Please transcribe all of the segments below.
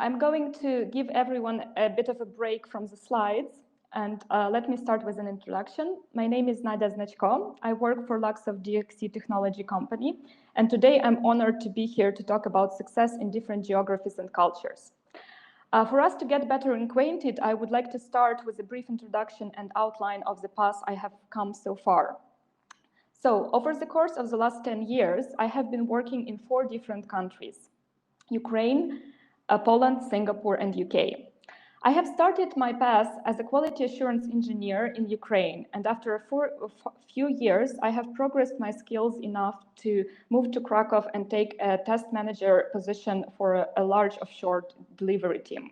I'm going to give everyone a bit of a break from the slides. And let me start with an introduction. My name is Nadia Znachko. I work for Luxoft DXC technology company. And today I'm honored to be here to talk about success in different geographies and cultures. For us to get better acquainted, I would like to start with a brief introduction and outline of the path I have come so far. So, over the course of the last 10 years, I have been working in 4 different countries: Ukraine, Poland, Singapore, and UK. I have started my path as a quality assurance engineer in Ukraine, and after a few years, I have progressed my skills enough to move to Krakow and take a test manager position for a large offshore delivery team.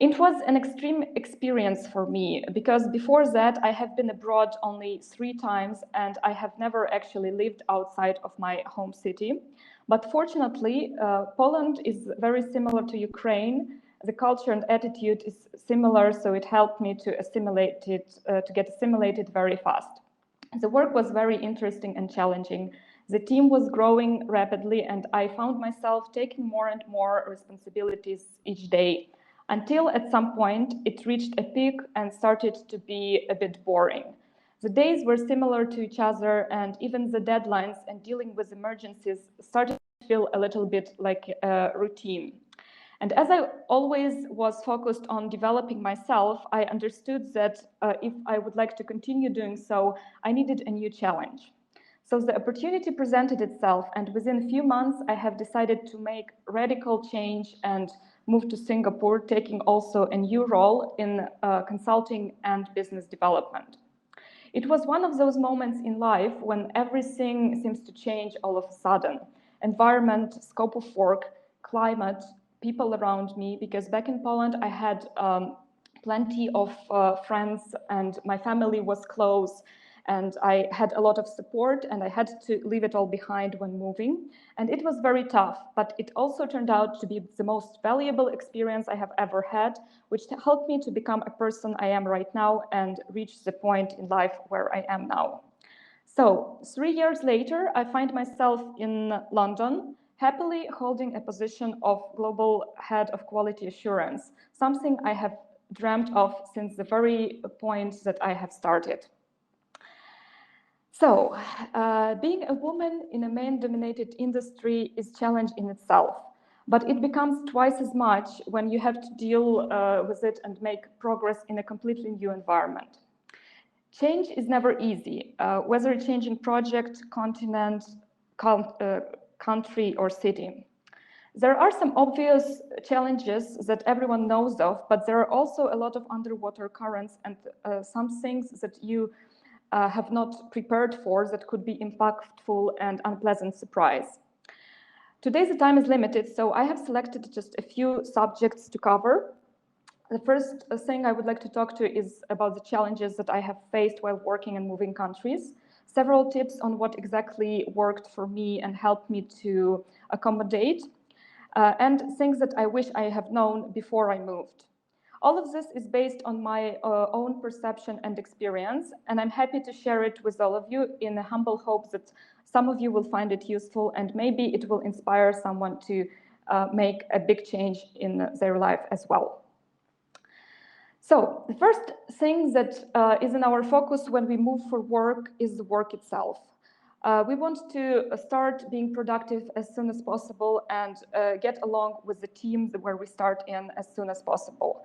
It was an extreme experience for me because before that I have been abroad only 3 times and I have never actually lived outside of my home city. But fortunately, Poland is very similar to Ukraine. The culture and attitude is similar, so it helped me to assimilate it, to get assimilated very fast. The work was very interesting and challenging. The team was growing rapidly and I found myself taking more and more responsibilities each day, until at some point it reached a peak and started to be a bit boring. The days were similar to each other and even the deadlines and dealing with emergencies started to feel a little bit like a routine. And as I always was focused on developing myself, I understood that if I would like to continue doing so, I needed a new challenge. So the opportunity presented itself, and within a few months, I have decided to make radical change and move to Singapore, taking also a new role in consulting and business development. It was one of those moments in life when everything seems to change all of a sudden. Environment, scope of work, climate, people around me, because back in Poland, I had plenty of friends and my family was close and I had a lot of support and I had to leave it all behind when moving. And it was very tough, but it also turned out to be the most valuable experience I have ever had, which helped me to become a person I am right now and reach the point in life where I am now. So 3 years later, I find myself in London, happily holding a position of global head of quality assurance, something I have dreamt of since the very point that I have started. So, being a woman in a man-dominated industry is a challenge in itself, but it becomes twice as much when you have to deal with it and make progress in a completely new environment. Change is never easy, whether a changing project, continent, country, or city. There are some obvious challenges that everyone knows of, but there are also a lot of underwater currents and some things that you have not prepared for that could be impactful and unpleasant surprise. Today the time is limited, so I have selected just a few subjects to cover. The first thing I would like to talk to is about the challenges that I have faced while working in moving countries, several tips on what exactly worked for me and helped me to accommodate, and things that I wish I have known before I moved. All of this is based on my own perception and experience, and I'm happy to share it with all of you in the humble hope that some of you will find it useful and maybe it will inspire someone to make a big change in their life as well. So the first thing that is in our focus when we move for work is the work itself. We want to start being productive as soon as possible and get along with the team where we start in as soon as possible.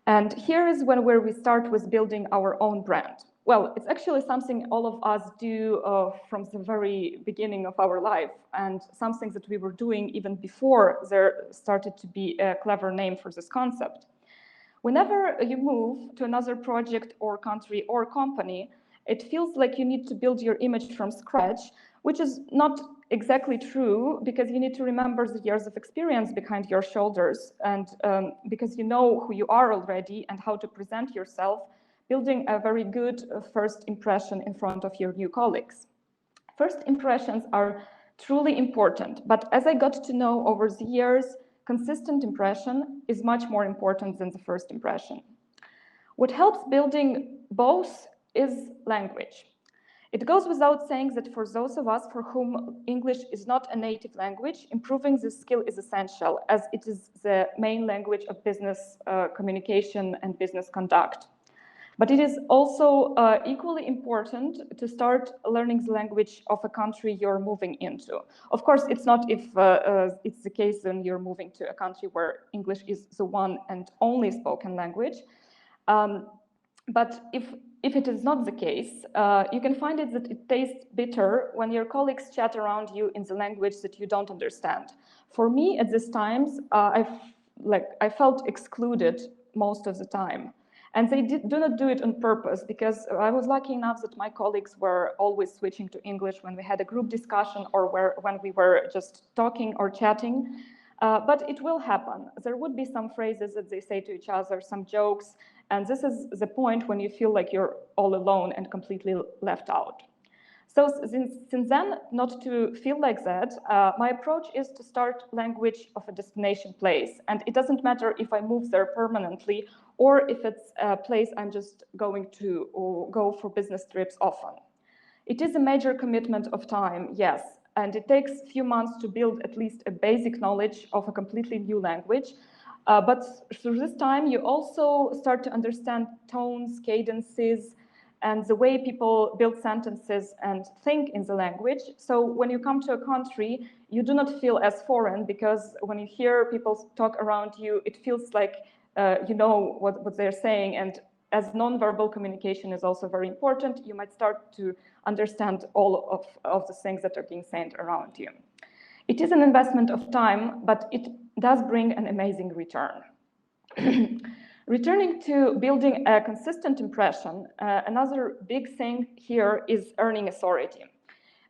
And here is where we start with building our own brand. Well, it's actually something all of us do from the very beginning of our life, and something that we were doing even before there started to be a clever name for this concept. Whenever you move to another project or country or company, it feels like you need to build your image from scratch, which is not exactly true because you need to remember the years of experience behind your shoulders and because you know who you are already and how to present yourself, building a very good first impression in front of your new colleagues. First impressions are truly important, but as I got to know over the years, consistent impression is much more important than the first impression. What helps building both is language. It goes without saying that for those of us for whom English is not a native language, improving this skill is essential, as it is the main language of business communication and business conduct. But it is also equally important to start learning the language of a country you're moving into. Of course, it's not if it's the case when you're moving to a country where English is the one and only spoken language. But if it is not the case, you can find it that it tastes bitter when your colleagues chat around you in the language that you don't understand. For me, at this times, I felt excluded most of the time. And they do not do it on purpose, because I was lucky enough that my colleagues were always switching to English when we had a group discussion or when we were just talking or chatting. But it will happen. There would be some phrases that they say to each other, some jokes, and this is the point when you feel like you're all alone and completely left out. So since then, not to feel like that, my approach is to start language of a destination place. And it doesn't matter if I move there permanently or if it's a place I'm just going to go for business trips often. It is a major commitment of time, yes, and it takes a few months to build at least a basic knowledge of a completely new language. But through this time, you also start to understand tones, cadences, and the way people build sentences and think in the language. So when you come to a country, you do not feel as foreign, because when you hear people talk around you, it feels like you know what they're saying. And as nonverbal communication is also very important, you might start to understand all of the things that are being said around you. It is an investment of time, but it does bring an amazing return. Returning to building a consistent impression, another big thing here is earning authority.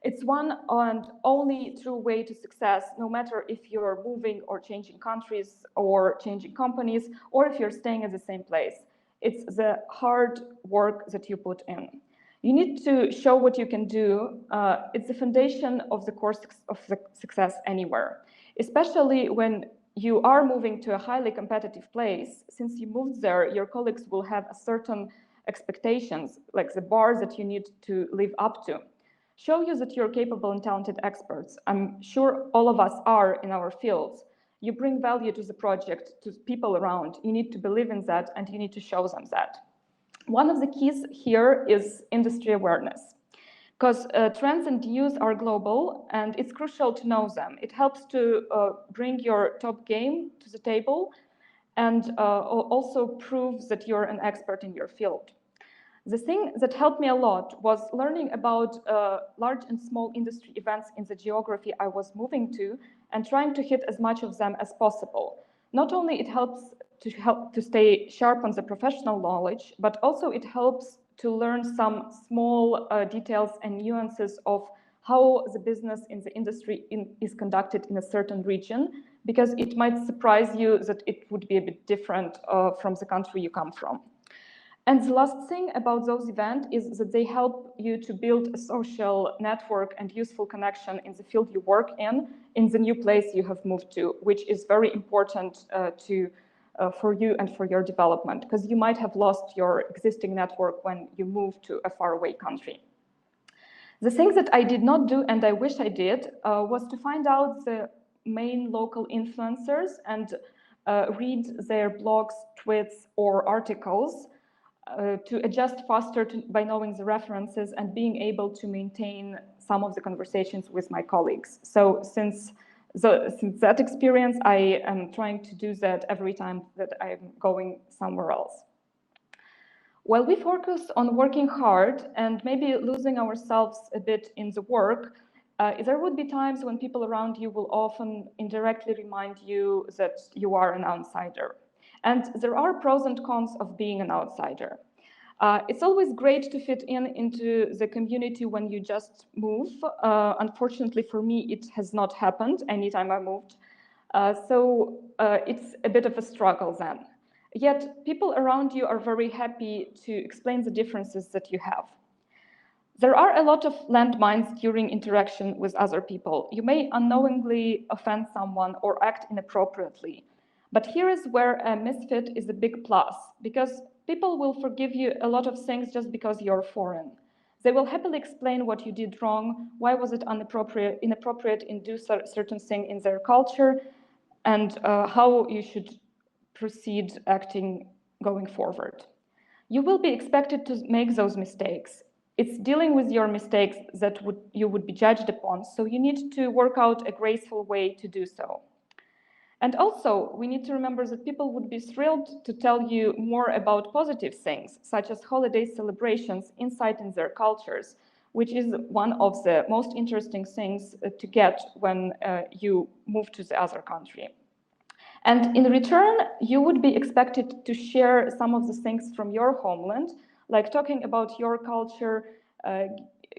It's one and only true way to success, no matter if you're moving or changing countries or changing companies, or if you're staying at the same place. It's the hard work that you put in. You need to show what you can do. It's the foundation of the course of success anywhere, especially when you are moving to a highly competitive place. Since you moved there, your colleagues will have a certain expectations, like the bar that you need to live up to. Show you that you're capable and talented experts. I'm sure all of us are in our fields. You bring value to the project, to people around. You need to believe in that, and you need to show them that. One of the keys here is industry awareness, because trends and news are global, and it's crucial to know them. It helps to bring your top game to the table, and also proves that you're an expert in your field. The thing that helped me a lot was learning about large and small industry events in the geography I was moving to, and trying to hit as much of them as possible. Not only it helps to stay sharp on the professional knowledge, but also it helps to learn some small details and nuances of how the business in the industry is conducted in a certain region, because it might surprise you that it would be a bit different from the country you come from. And the last thing about those events is that they help you to build a social network and useful connection in the field you work in the new place you have moved to, which is very important for you and for your development, because you might have lost your existing network when you move to a faraway country. The thing that I did not do, and I wish I did, was to find out the main local influencers and read their blogs, tweets, or articles to adjust faster by knowing the references and being able to maintain some of the conversations with my colleagues. So since that experience, I am trying to do that every time that I'm going somewhere else. While we focus on working hard and maybe losing ourselves a bit in the work, there would be times when people around you will often indirectly remind you that you are an outsider. And there are pros and cons of being an outsider. It's always great to fit into the community when you just move. Unfortunately for me, it has not happened anytime I moved. So it's a bit of a struggle then. Yet people around you are very happy to explain the differences that you have. There are a lot of landmines during interaction with other people. You may unknowingly offend someone or act inappropriately. But here is where a misfit is a big plus, because people will forgive you a lot of things just because you're foreign. They will happily explain what you did wrong, why was it inappropriate in do certain thing in their culture, and how you should proceed acting going forward. You will be expected to make those mistakes. It's dealing with your mistakes that you would be judged upon, so you need to work out a graceful way to do so. And also, we need to remember that people would be thrilled to tell you more about positive things, such as holiday celebrations, insight in their cultures, which is one of the most interesting things to get when you move to the other country. And in return, you would be expected to share some of the things from your homeland, like talking about your culture,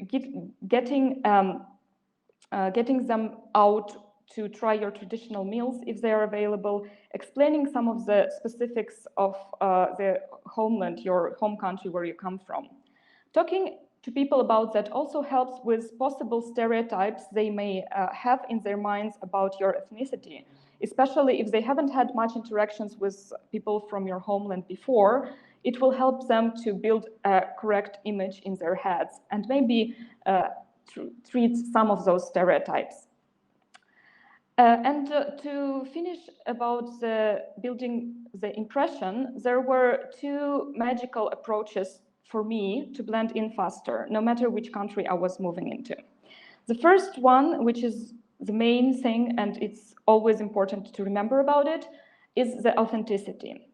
getting them out to try your traditional meals if they are available, explaining some of the specifics of the homeland, your home country where you come from. Talking to people about that also helps with possible stereotypes they may have in their minds about your ethnicity, especially if they haven't had much interactions with people from your homeland before. It will help them to build a correct image in their heads and maybe treat some of those stereotypes. To finish about building the impression, there were two magical approaches for me to blend in faster, no matter which country I was moving into. The first one, which is the main thing, and it's always important to remember about it, is the authenticity.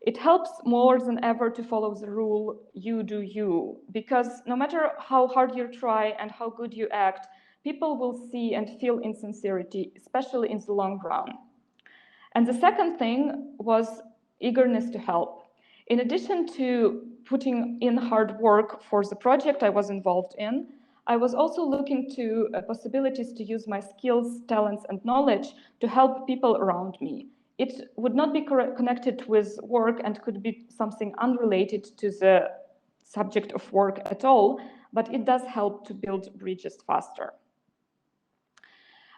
It helps more than ever to follow the rule, you do you, because no matter how hard you try and how good you act, people will see and feel insincerity, especially in the long run. And the second thing was eagerness to help. In addition to putting in hard work for the project I was involved in, I was also looking to possibilities to use my skills, talents, and knowledge to help people around me. It would not be connected with work and could be something unrelated to the subject of work at all, but it does help to build bridges faster.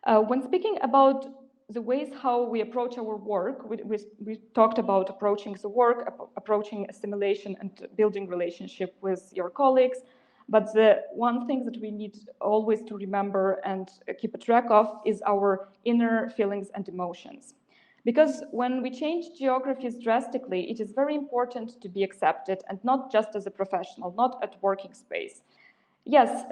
When speaking about the ways how we approach our work, we talked about approaching the work, approaching assimilation and building relationship with your colleagues. But the one thing that we need always to remember and keep a track of is our inner feelings and emotions. Because when we change geographies drastically, it is very important to be accepted, and not just as a professional, not at working space. Yes,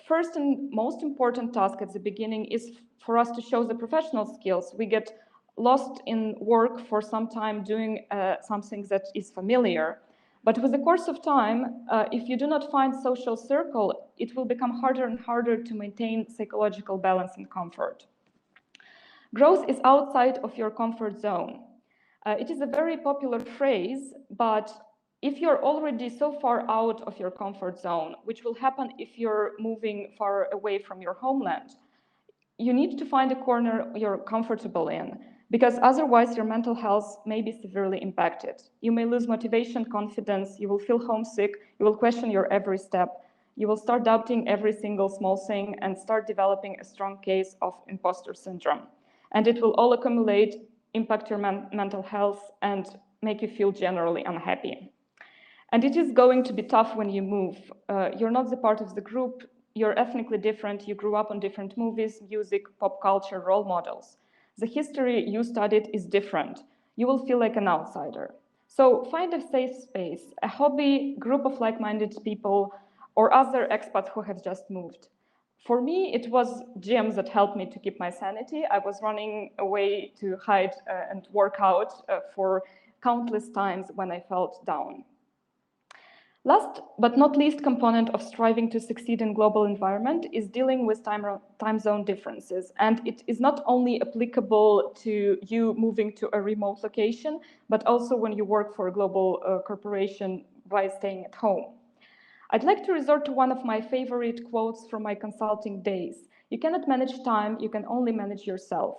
first and most important task at the beginning is for us to show the professional skills. We get lost in work for some time doing something that is familiar. But with the course of time, if you do not find social circle, it will become harder and harder to maintain psychological balance and comfort. Growth is outside of your comfort zone. It is a very popular phrase, but if you're already so far out of your comfort zone, which will happen if you're moving far away from your homeland, you need to find a corner you're comfortable in, because otherwise your mental health may be severely impacted. You may lose motivation, confidence, you will feel homesick, you will question your every step, you will start doubting every single small thing and start developing a strong case of imposter syndrome. And it will all accumulate, impact your mental health, and make you feel generally unhappy. And it is going to be tough when you move. You're not the part of the group, you're ethnically different, you grew up on different movies, music, pop culture, role models. The history you studied is different. You will feel like an outsider. So find a safe space, a hobby, group of like-minded people, or other expats who have just moved. For me, it was gyms that helped me to keep my sanity. I was running away to hide and work out for countless times when I felt down. Last but not least component of striving to succeed in global environment is dealing with time zone differences. And it is not only applicable to you moving to a remote location, but also when you work for a global corporation by staying at home. I'd like to resort to one of my favorite quotes from my consulting days. You cannot manage time, you can only manage yourself.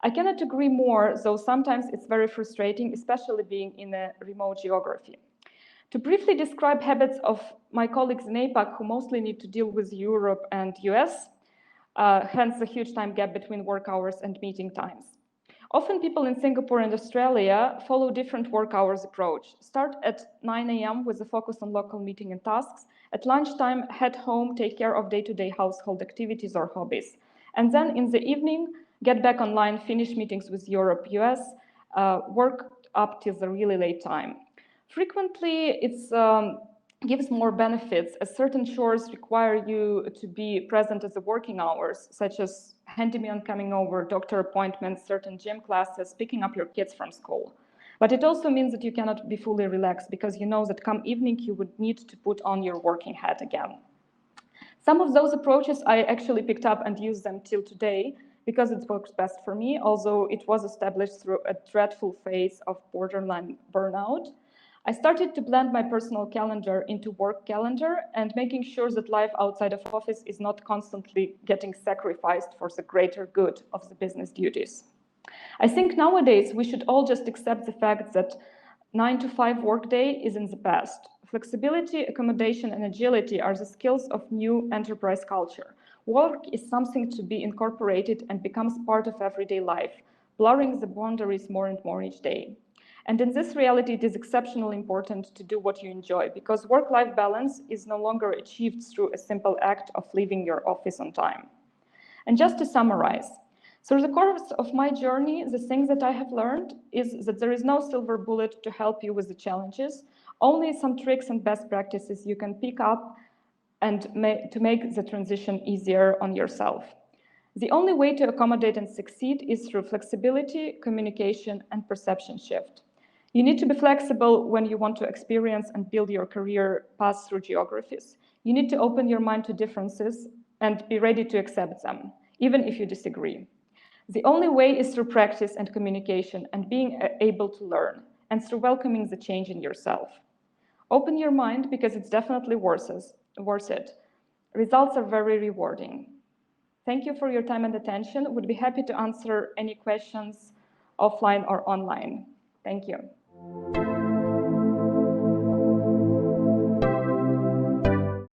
I cannot agree more, though sometimes it's very frustrating, especially being in a remote geography. To briefly describe habits of my colleagues in APAC who mostly need to deal with Europe and US, hence the huge time gap between work hours and meeting times. Often people in Singapore and Australia follow different work hours approach. Start at 9 a.m. with a focus on local meeting and tasks. At lunchtime, head home, take care of day-to-day household activities or hobbies. And then in the evening, get back online, finish meetings with Europe, US, work up till the really late time. Frequently, it's gives more benefits as certain chores require you to be present at the working hours, such as handyman coming over, doctor appointments, certain gym classes, picking up your kids from school. But it also means that you cannot be fully relaxed because you know that come evening you would need to put on your working hat again. Some of those approaches I actually picked up and use them till today because it works best for me, although it was established through a dreadful phase of borderline burnout. I started to blend my personal calendar into work calendar and making sure that life outside of office is not constantly getting sacrificed for the greater good of the business duties. I think nowadays we should all just accept the fact that 9 to 5 workday is in the past. Flexibility, accommodation, and agility are the skills of new enterprise culture. Work is something to be incorporated and becomes part of everyday life, blurring the boundaries more and more each day. And in this reality, it is exceptionally important to do what you enjoy because work-life balance is no longer achieved through a simple act of leaving your office on time. And just to summarize, through the course of my journey, the thing that I have learned is that there is no silver bullet to help you with the challenges, only some tricks and best practices you can pick up and to make the transition easier on yourself. The only way to accommodate and succeed is through flexibility, communication, and perception shift. You need to be flexible when you want to experience and build your career path through geographies. You need to open your mind to differences and be ready to accept them, even if you disagree. The only way is through practice and communication and being able to learn, and through welcoming the change in yourself. Open your mind because it's definitely worth it. Results are very rewarding. Thank you for your time and attention. Would be happy to answer any questions offline or online. Thank you.